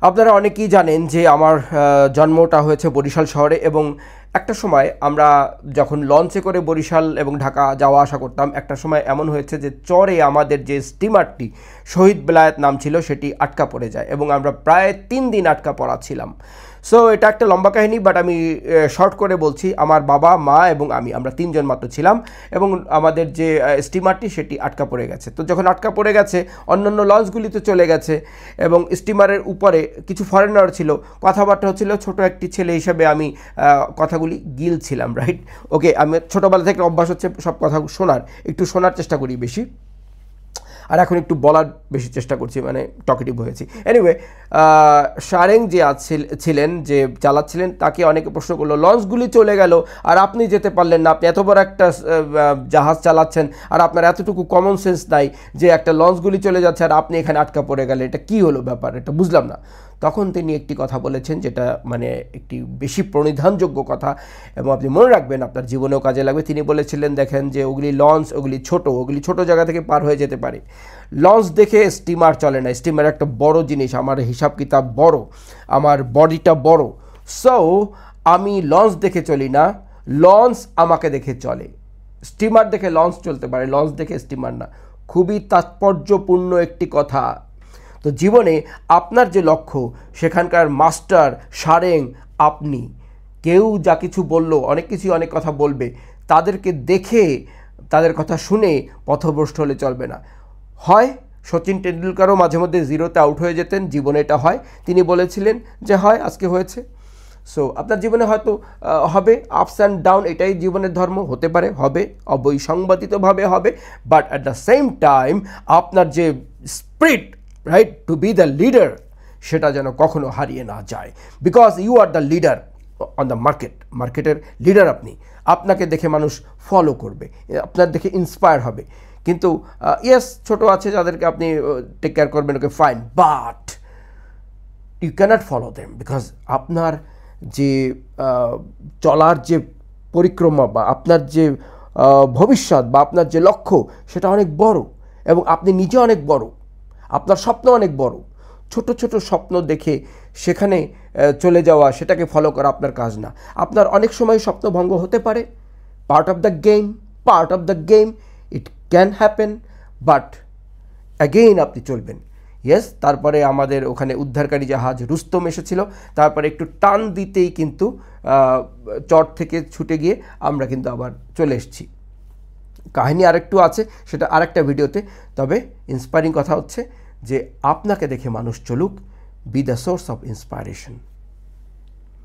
আপনারা অনেকেই জানেন যে আমার জন্মটা হয়েছে বরিশাল শহরে এবং একটা সময় আমরা যখন লঞ্চে করে বরিশাল এবং ঢাকা যাওয়া আসা করতাম, একটা সময় এমন হয়েছে যে চরে আমাদের যে স্টিমারটি শহীদ বেলায়েত নাম ছিল সেটি আটকা পড়ে যায় এবং আমরা প্রায় 3 দিন আটকা পড়া ছিলাম। সো এটা একটা লম্বা কাহিনী, বাট আমি শর্ট করে বলছি। আমার বাবা, মা এবং আমরা 3 জন মাত্র ছিলাম এবং আমাদের যে স্টিমারটি সেটি আটকা পড়ে গেছে। তো যখন আটকা পড়ে গেছে, অন্যান্য লঞ্চগুলিতে চলে গেছে এবং স্টিমারের উপরে কিছু ফরেনার ছিল, কথাবার্তা হচ্ছিল। ছোট একটি ছেলে হিসাবে আমি কথাগুলি গিলছিলাম, রাইট? ওকে, আমি ছোটোবেলা থেকে অভ্যাস হচ্ছে সব কথা শোনার, একটু শোনার চেষ্টা করি বেশি, আর এখন একটু বলার বেশি চেষ্টা করছি, মানে টকেটিভ হয়েছি। এনিওয়ে, শারেং যে ছিলেন, যে চালাচ্ছিলেন, তাকে অনেকে প্রশ্ন করলো, লঞ্চগুলি চলে গেল আর আপনি যেতে পারলেন না, আপনি এত বড় একটা জাহাজ চালাচ্ছেন আর আপনার এতটুকু কমন সেন্স নাই যে একটা লঞ্চগুলি চলে যাচ্ছে আর আপনি এখানে আটকা পড়ে গেলেন, এটা কী হলো ব্যাপার, এটা বুঝলাম না। তখন তিনি একটি কথা বলেছেন, যেটা মানে একটি বেশি প্রণিধানযোগ্য কথা এবং আপনি মনে রাখবেন, আপনার জীবনেও কাজে লাগবে। তিনি বলেছিলেন, দেখেন যে ওগুলি লঞ্চ, ওগুলি ছোট জায়গা থেকে পার হয়ে যেতে পারে। লঞ্চ দেখে স্টিমার চলে না। স্টিমার একটা বড় জিনিস, আমার হিসাব কিতাব বড়, আমার বডিটা বড়। সো আমি লঞ্চ দেখে চলি না, লঞ্চ আমাকে দেখে চলে। স্টিমার দেখে লঞ্চ চলতে পারে, লঞ্চ দেখে স্টিমার না। খুবই তাৎপর্যপূর্ণ একটি কথা। তো জীবনে আপনার যে লক্ষ্য, সেখানকার মাস্টার শারেং আপনি। কেউ যা কিছু বললো, অনেক কিছু অনেক কথা বলবে, তাদেরকে দেখে, তাদের কথা শুনে পথভ্রষ্ট হলে চলবে না। হয় সচিন টেন্ডুলকারও মাঝে মধ্যে জিরোতে আউট হয়ে যেতেন, জীবনে এটা হয়। তিনি বলেছিলেন যে হয়, আজকে হয়েছে। সো আপনার জীবনে হয়তো হবে আপস অ্যান্ড ডাউন, এটাই জীবনের ধর্ম। হতে পারে, হবে, অবৈসংবাদিতভাবে হবে, but at the same time আপনার যে spirit, right, to be the leader, সেটা যেন কখনো হারিয়ে না যায়। Because you are the leader on the মার্কেটের লিডার আপনি। আপনাকে দেখে মানুষ ফলো করবে, আপনার দেখে ইন্সপায়ার হবে। কিন্তু ইয়েস, ছোটো আছে যাদেরকে আপনি টেক কেয়ার করবেন, okay fine, but you can't follow them, because আপনার যে চলার যে পরিক্রমা বা আপনার যে ভবিষ্যৎ বা আপনার যে লক্ষ্য, সেটা অনেক বড় এবং আপনি নিজে অনেক বড়। আপনার স্বপ্ন অনেক বড়। ছোট ছোট স্বপ্ন দেখে সেখানে চলে যাওয়া, সেটাকে ফলো করা আপনার কাজ না। আপনার অনেক সময় স্বপ্নভঙ্গ হতে পারে, part of the game, it can happen, but again আপনি চলবেন। ইয়েস, তারপরে আমাদের ওখানে উদ্ধারকারী জাহাজ রুস্তম এসেছিল, তারপরে একটু টান দিতেই কিন্তু চট থেকে ছুটে গিয়ে আমরা কিন্তু আবার চলে এসেছি। কাহিনী আরেকটু আছে, সেটা আরেকটা ভিডিওতে। তবে ইন্সপায়ারিং কথা হচ্ছে যে আপনাকে দেখে মানুষ চলুক, B the source of inspiration.